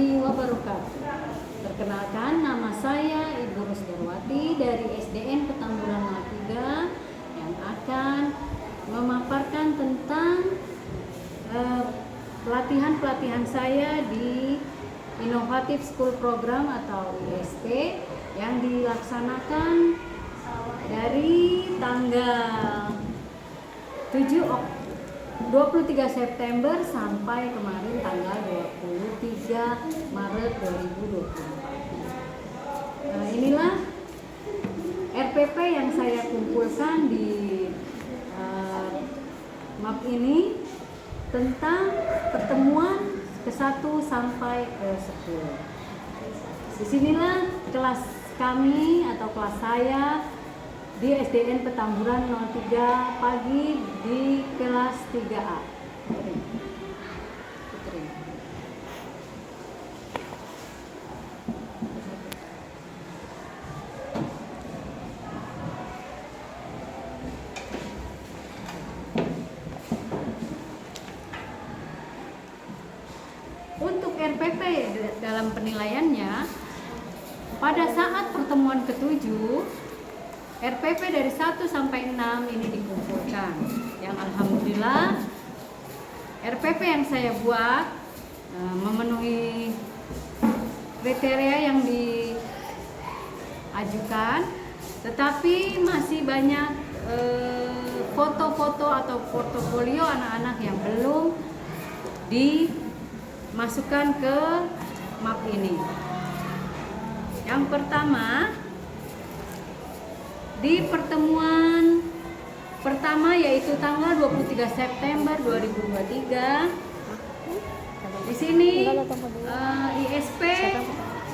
warahmatullahi wabarakatuh. Perkenalkan, nama saya Ibu Rusdarwati dari SDN Petamburan 03 yang akan memaparkan tentang pelatihan-pelatihan saya di Innovative School Program atau ISP yang dilaksanakan dari tanggal 23 September sampai kemarin tanggal 23 Maret 2024. Inilah RPP yang saya kumpulkan di map ini tentang pertemuan ke-1 sampai ke-10. Disinilah kelas kami atau kelas saya di SDN Petamburan 03 pagi di kelas 3A. Untuk RPP dalam penilaiannya, pada saat pertemuan ke-7, RPP dari 1 sampai 6 ini dikumpulkan. Yang alhamdulillah RPP yang saya buat memenuhi kriteria yang diajukan, tetapi masih banyak foto-foto atau portofolio anak-anak yang belum dimasukkan ke map ini. Yang pertama, di pertemuan pertama yaitu tanggal 23 September 2023, di sini ISP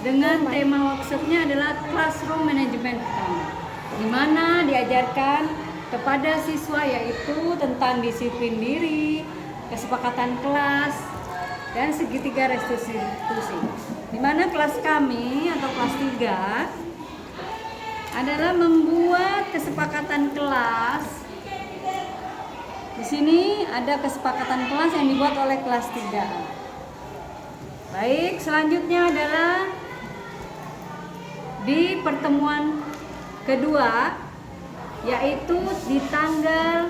dengan tema workshopnya adalah Classroom Management, di mana diajarkan kepada siswa yaitu tentang disiplin diri, kesepakatan kelas, dan segitiga restitusi. Di mana kelas kami atau kelas 3 adalah membuat kesepakatan kelas. Di sini ada kesepakatan kelas yang dibuat oleh kelas 3. Baik, selanjutnya adalah di pertemuan kedua, yaitu di tanggal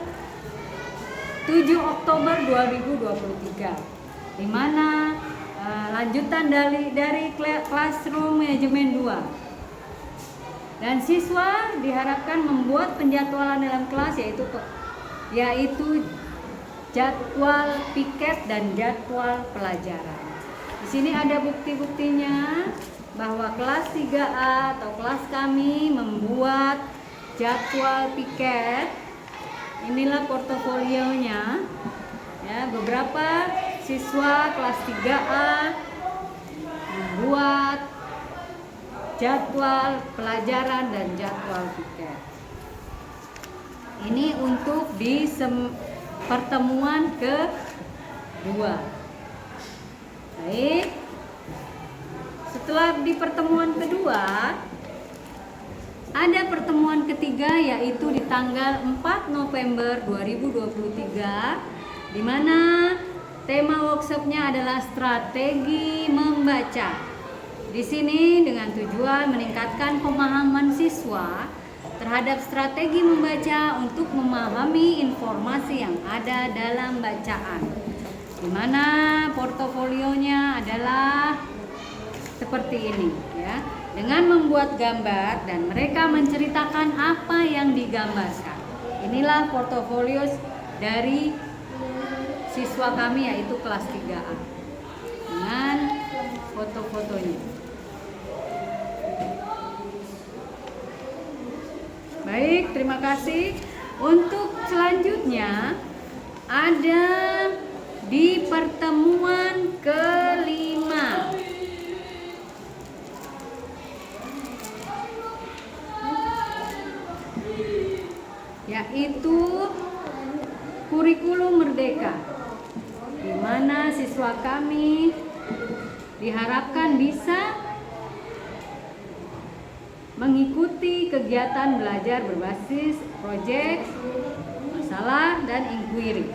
7 Oktober 2023, di mana lanjutan dari Classroom Management 2. Dan siswa diharapkan membuat penjadwalan dalam kelas yaitu jadwal piket dan jadwal pelajaran. Di sini ada bukti-buktinya bahwa kelas 3A atau kelas kami membuat jadwal piket. Inilah portofolionya. Ya, beberapa siswa kelas 3A membuat jadwal pelajaran dan jadwal piket. Ini untuk di pertemuan kedua. Baik. Setelah di pertemuan kedua, ada pertemuan ketiga yaitu di tanggal 4 November 2023, di mana tema workshopnya adalah strategi membaca. Di sini dengan tujuan meningkatkan pemahaman siswa terhadap strategi membaca untuk memahami informasi yang ada dalam bacaan. Di mana portofolionya adalah seperti ini, ya. Dengan membuat gambar dan mereka menceritakan apa yang digambarkan. Inilah portofolio dari siswa kami yaitu kelas 3A dengan foto-fotonya. Baik, terima kasih. Untuk selanjutnya ada di pertemuan kelima, yaitu kurikulum merdeka, di mana siswa kami diharapkan bisa mengikuti kegiatan belajar berbasis proyek, masalah, dan inquiry,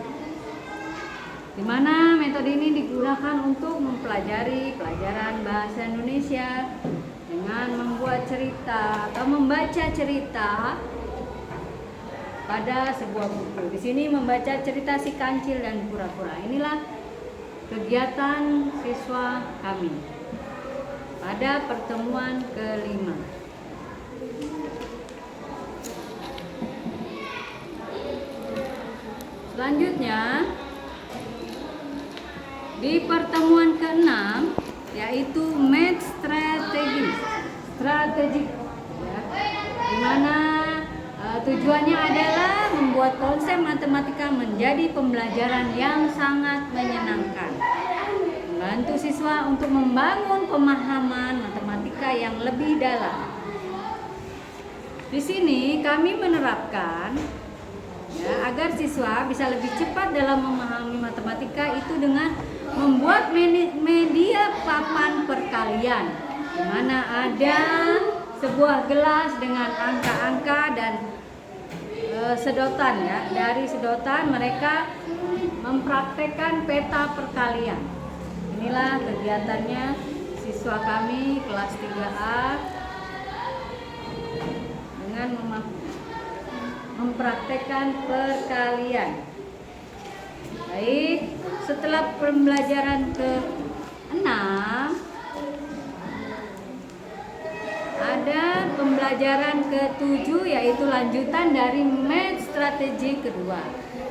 di mana metode ini digunakan untuk mempelajari mempelajari pelajaran bahasa Indonesia dengan membuat cerita atau membaca cerita pada sebuah buku. Di sini membaca cerita Si Kancil dan Kura-kura. Inilah kegiatan siswa kami pada pertemuan kelima. Selanjutnya di pertemuan ke-6 yaitu math strategik ya, di mana tujuannya adalah membuat konsep matematika menjadi pembelajaran yang sangat menyenangkan, membantu siswa untuk membangun pemahaman matematika yang lebih dalam. Di sini kami menerapkan ya, agar siswa bisa lebih cepat dalam memahami matematika itu dengan membuat media papan perkalian, di mana ada sebuah gelas dengan angka-angka dan sedotan ya. Dari sedotan mereka mempraktekkan peta perkalian. Inilah kegiatannya siswa kami kelas 3A dengan mempraktekkan perkalian. Baik, setelah pembelajaran ke-6 ada pembelajaran ke-7 yaitu lanjutan dari math strategi kedua.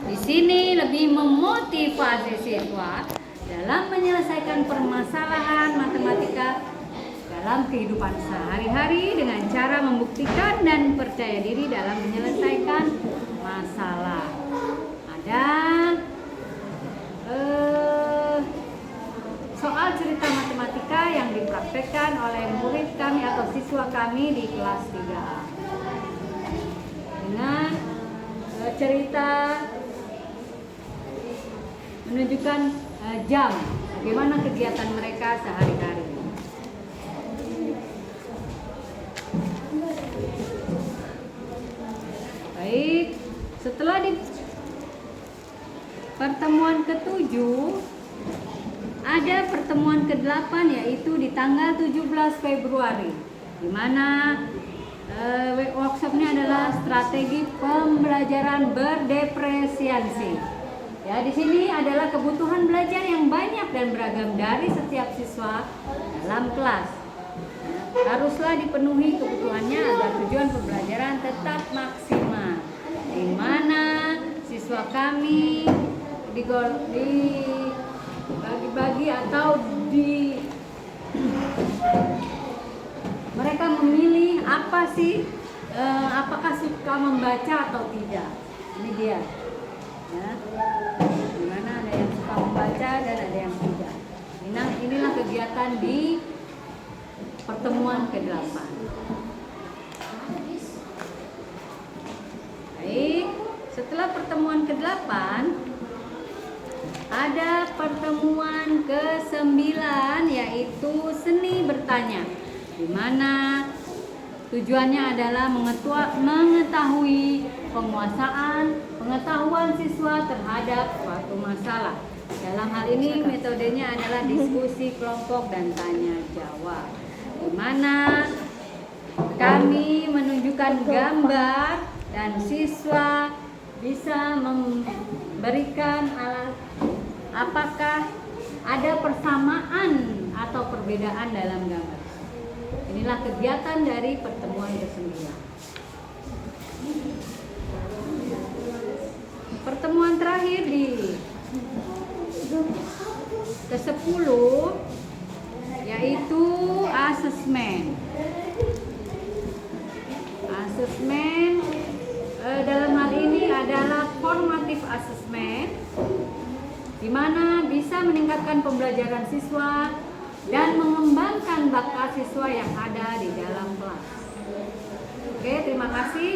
Di sini lebih memotivasi siswa dalam menyelesaikan permasalahan matematika dalam kehidupan sehari-hari dengan cara membuktikan dan percaya diri dalam menyelesaikan masalah. Ada soal cerita matematika yang dipraktekkan oleh murid kami atau siswa kami di kelas 3A dengan cerita menunjukkan jam bagaimana kegiatan mereka sehari-hari. Baik, setelah di pertemuan ke-7 ada pertemuan ke-8 yaitu di tanggal 17 Februari, di mana workshopnya adalah strategi pembelajaran berdiferensiasi. Ya, di sini adalah kebutuhan belajar yang banyak dan beragam dari setiap siswa dalam kelas. Haruslah dipenuhi kebutuhannya agar tujuan pembelajaran tetap maksimal. Di mana siswa kami dibagi-bagi atau mereka memilih apa sih, apakah suka membaca atau tidak. Ini dia ya, dimana ada yang suka membaca dan ada yang tidak. Inilah kegiatan di pertemuan ke-8. Baik, setelah pertemuan ke-8 ada pertemuan ke-9 yaitu seni bertanya, di mana tujuannya adalah mengetahui pengetahuan siswa terhadap suatu masalah. Dalam hal ini metodenya adalah diskusi kelompok dan tanya jawab, di mana kami menunjukkan gambar dan siswa bisa memberikan apakah ada persamaan atau perbedaan dalam gambar. Inilah kegiatan dari pertemuan ke-9. Pertemuan terakhir di ke-10 yaitu asesmen. Asesmen dalam hal ini adalah formative assessment, di mana bisa meningkatkan pembelajaran siswa dan mengembangkan bakat siswa yang ada di dalam kelas. Oke, terima kasih.